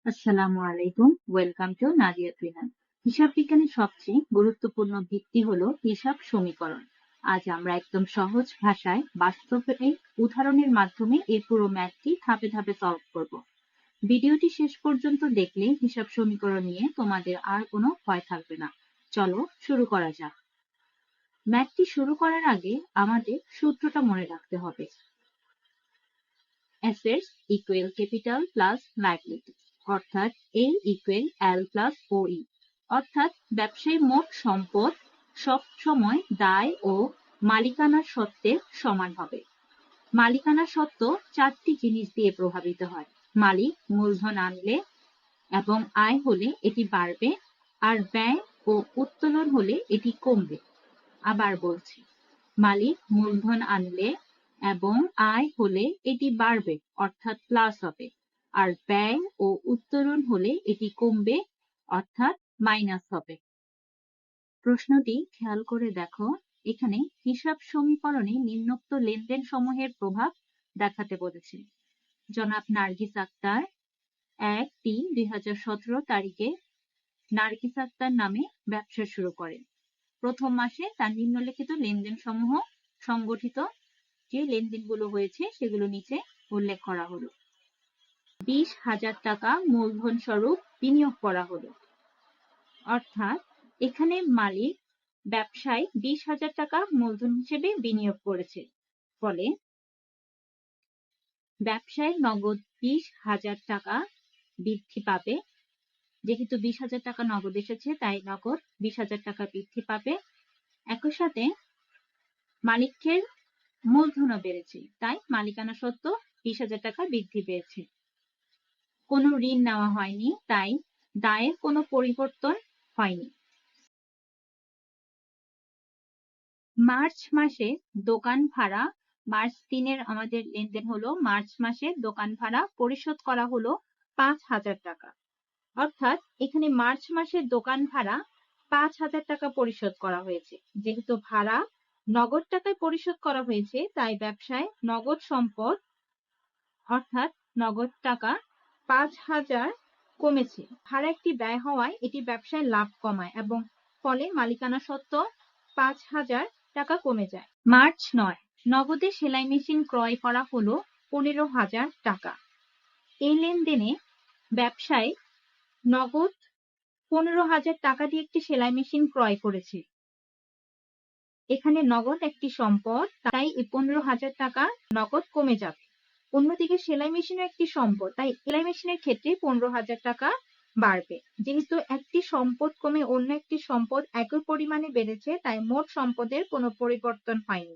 আসসালামু আলাইকুম। Welcome to Nadia Tuhin. হিসাব বিজ্ঞানের সবচেয়ে গুরুত্বপূর্ণ ভিত্তি হলো হিসাব সমীকরণ। আজ আমরা একদম সহজ ভাষায় বাস্তবে উদাহরণের মাধ্যমে এই পুরো ম্যাথটি ধাপে ধাপে সলভ করব। ভিডিওটি শেষ পর্যন্ত দেখলে হিসাব সমীকরণ নিয়ে তোমাদের আর কোনো ভয় থাকবে না। চলো শুরু করা যাক। ম্যাথটি শুরু করার আগে আমাদের সূত্রটা মনে রাখতে হবে। Assets equal capital plus liability, অর্থাৎ A equal L plus OE, অর্থাৎ ব্যবসায়ী মোট সম্পদ সব সময় দায় ও মালিকানা সত্ত্বের সমান হবে। মালিকানা সত্ত্ব চারটি জিনিস দিয়ে প্রভাবিত হয়। মালিক মূলধন আনলে এবং আয় হলে এটি বাড়বে, আর ব্যয় ও উত্তোলন হলে এটি কমবে। আবার বলছি, মালিক মূলধন আনলে এবং আয় হলে এটি বাড়বে অর্থাৎ প্লাস হবে, আর ব্যয় ও উত্তোলন হলে এটি কমবে অর্থাৎ মাইনাস হবে। প্রশ্নটি খেয়াল করে দেখো, এখানে হিসাব সমীকরণে নিম্নোক্ত লেনদেন সমূহের প্রভাব দেখাতে বলেছে। জনাব নার্গিস আক্তার 1-3-2017 তারিখে নার্গিস আক্তার নামে ব্যবসা শুরু করেন। প্রথম মাসে তার নিম্নলিখিত লেনদেন সমূহ সংগঠিত যে লেনদেনগুলো হয়েছে সেগুলো নিচে উল্লেখ করা হলো। 20,000 টাকা মূলধন স্বরূপ বিনিয়োগ করা হলো, অর্থাৎ এখানে মালিক ব্যবসায় 20,000 টাকা মূলধন হিসেবে বিনিয়োগ করেছে। ফলে ব্যবসায় নগদ 20,000 টাকা বৃদ্ধি পাবে। যেহেতু 20,000 টাকা নগদ এসেছে তাই নগদ 20,000 টাকা বৃদ্ধি পাবে। একই সাথে মালিকের মূলধনও বেড়েছে, তাই মালিকানা সত্ত্ব 20,000 টাকা বৃদ্ধি পেয়েছে। কোনো ঋণ নেওয়া হয়নি, তাই দায়ের কোনো পরিবর্তন হয়নি। মার্চ মাসে দোকান ভাড়া, মার্চ 3-এর আমাদের লেনদেন হলো, মার্চ মাসে দোকান ভাড়া পরিশোধ করা হলো 5,000 টাকা, অর্থাৎ এখানে মার্চ মাসে দোকান ভাড়া 5,000 টাকা পরিশোধ করা হয়েছে। যেহেতু ভাড়া নগদ টাকায় পরিশোধ করা হয়েছে তাই ব্যবসায় নগদ সম্পদ অর্থাৎ নগদ টাকা 5,000 কমেছে। ভাড়া একটি ব্যয় হওয়ায় এটি ব্যবসায় লাভ কমায় এবং ফলে মালিকানা সত্ত্ব 5,000 টাকা কমে যায়। মার্চ 9 নগদে সেলাই মেশিন ক্রয় করা হলো 15,000 টাকা। এই লেনদেনে ব্যবসায় নগদ 15,000 টাকা দিয়ে একটি সেলাই মেশিন ক্রয় করেছে। এখানে নগদ একটি সম্পদ, তাই এই 15,000 টাকা নগদ কমে যাবে। অন্যদিকে সেলাই মেশিনও একটি সম্পদ, তাই সেলাই মেশিনের ক্ষেত্রে 15,000 টাকা বাড়বে। যেহেতু একটি সম্পদ কমে অন্য একটি সম্পদ একই পরিমাণে বেড়েছে তাই মোট সম্পদের কোনো পরিবর্তন হয়নি।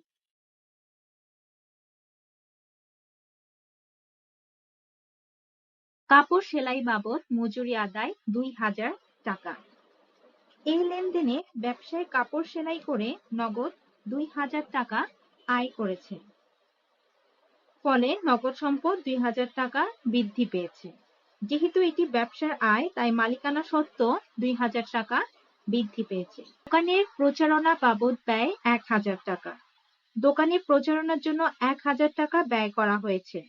কাপড় সেলাই বাবদ মজুরি আদায় 2,000 টাকা। এই লেনদেনে ব্যবসায় কাপড় সেলাই করে নগদ 2,000 টাকা আয় করেছে। ফলে নগদ সম্পদ 2,000 টাকা বৃদ্ধি পেয়েছে। যেহেতু এটি ব্যবসার আয় তাই মালিকানা সত্ত্ব 2,000 টাকা বৃদ্ধি পেয়েছে। দোকানের প্রচারণা বাবদ ব্যয় 1,000 টাকা। দোকানে প্রচারণার জন্য 1,000 টাকা ব্যয় করা হয়েছে।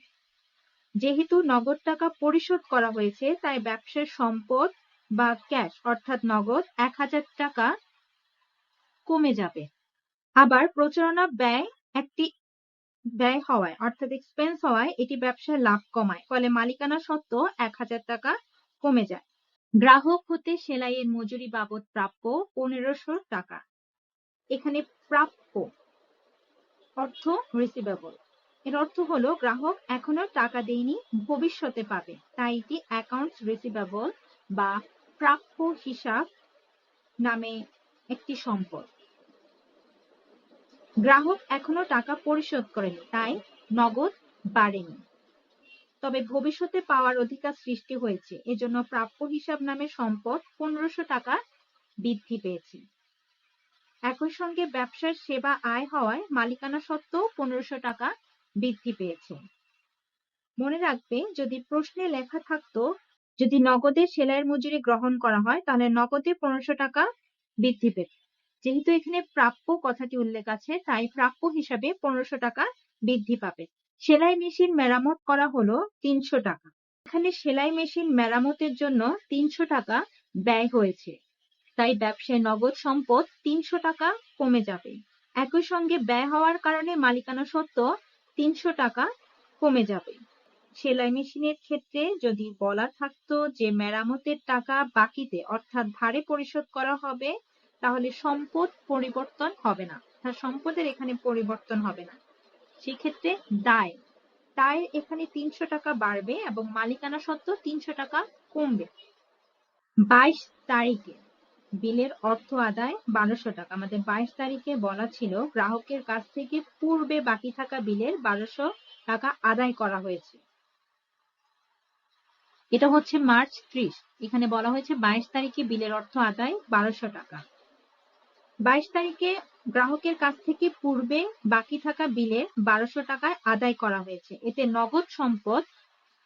যেহেতু নগদ টাকা পরিশোধ করা হয়েছে তাই ব্যবসার সম্পদ বা ক্যাশ অর্থাৎ নগদ 1,000 টাকা কমে যাবে। আবার প্রচারণা ব্যয় একটি ব্যয় হওয়ায় অর্থাৎ এক্সপেন্স হওয়ায় এটি ব্যবসায় লাভ কমায়, ফলে মালিকানা সত্ত্ব 1,000 টাকা কমে যায়। গ্রাহক হতে সেলাইয়ের মজুরি বাবদ প্রাপ্য 1,500 টাকা। এখানে প্রাপ্য অর্থ রিসিভেবল, এর অর্থ হলো গ্রাহক এখনো টাকা দেয়নি, ভবিষ্যতে পাবে, তাই এটি অ্যাকাউন্টস রিসিভেবল বা প্রাপ্য হিসাব নামে একটি সম্পদ। গ্রাহক এখনো টাকা পরিশোধ করেনি তাই নগদ বাড়েনি, তবে ভবিষ্যতে পাওয়ার অধিকার সৃষ্টি হয়েছে, এজন্য প্রাপ্য হিসাব নামে সম্পদ 1,500 টাকা বৃদ্ধি পেয়েছে। একই সঙ্গে ব্যবসার সেবা আয় হওয়ায় মালিকানা সত্ত্ব 1,500 টাকা বৃদ্ধি পেয়েছে। মনে রাখবে, যদি প্রশ্নে লেখা থাকতো যদি নগদে সেলাইয়ের মজুরি গ্রহণ করা হয় তাহলে নগদে 1,500 টাকা বৃদ্ধি পেত। যেহেতু এখানে প্রাপ্য কথাটি উল্লেখ আছে তাই প্রাপ্য হিসাবে 1,500 টাকা বৃদ্ধি পাবে। সেলাই মেশিন মেরামত করা হলো 300 টাকা। এখানে সেলাই মেশিন মেরামতের জন্য ৩০০ টাকা ব্যয় হয়েছে, তাই ব্যবসায় নগদ সম্পদ ৩০০ টাকা কমে যাবে। একই সঙ্গে ব্যয় হওয়ার কারণে মালিকানা সত্ত্ব ৩০০ টাকা কমে যাবে। সেলাই মেশিনের ক্ষেত্রে যদি বলা থাকতো যে মেরামতের টাকা বাকিতে অর্থাৎ ধারে পরিশোধ করা হবে, তাহলে সম্পদ পরিবর্তন হবে না, সম্পদের এখানে পরিবর্তন হবে না। সেক্ষেত্রে দায় এখানে ৩০০ টাকা বাড়বে এবং মালিকানা সত্ত্ব ৩০০ টাকা কমবে। ২২ তারিখে বিলের অর্থ আদায় ১২০০ টাকা। আমাদের ২২ তারিখে বলা ছিল গ্রাহকের কাছ থেকে পূর্বে বাকি থাকা বিলের ১২০০ টাকা আদায় করা হয়েছে। এটা হচ্ছে মার্চ ৩০। এখানে বলা হয়েছে ২২ তারিখে বিলের অর্থ আদায় ১২০০ টাকা। ২২ তারিখে গ্রাহকের কাছ থেকে পূর্বে বাকি থাকা বিলের ১২০০ টাকায় আদায় করা হয়েছে। এতে নগদ সম্পদ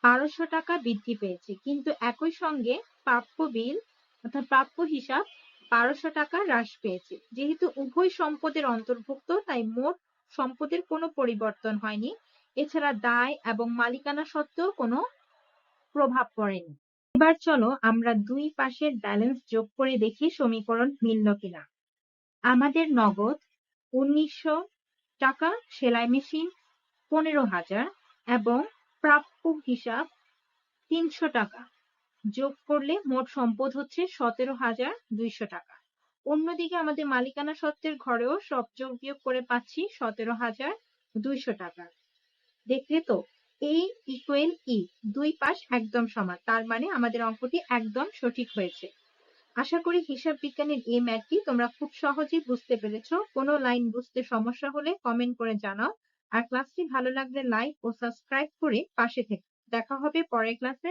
১২০০ টাকা বৃদ্ধি পেয়েছে, কিন্তু একই সঙ্গে প্রাপ্য বিল অর্থাৎ প্রাপ্য হিসাব ১২০০ টাকা হ্রাস পেয়েছে। যেহেতু উভয় সম্পদের অন্তর্ভুক্ত, তাই মোট সম্পদের কোনো পরিবর্তন হয়নি। এছাড়া দায় এবং মালিকানা সত্ত্বেও কোনো প্রভাব পড়েনি। এবার চলো আমরা দুই পাশের ব্যালেন্স যোগ করে দেখি সমীকরণ মিলল কিনা। আমাদের নগদ ১৯০০ টাকা, সেলাই মেশিন ১৫,০০০ এবং প্রাপ্য হিসাব ৩০০ টাকা যোগ করলে মোট সম্পদ হচ্ছে ১৭,২০০ টাকা। অন্যদিকে আমাদের মালিকানা সত্ত্বের ঘরেও সব যোগ বিয়োগ করে পাচ্ছি ১৭,২০০ টাকা। দেখলে তো, A ইকুয়াল E, দুই পাশ একদম সমান, তার মানে আমাদের অঙ্কটি একদম সঠিক হয়েছে। আশা করি হিসাব বিজ্ঞানের এই ম্যাথটি তোমরা খুব সহজেই বুঝতে পেরেছো। কোনো লাইন বুঝতে সমস্যা হলে কমেন্ট করে জানাও, আর ক্লাসটি ভালো লাগলে লাইক ও সাবস্ক্রাইব করে পাশে থেকো। দেখা হবে পরের ক্লাসে।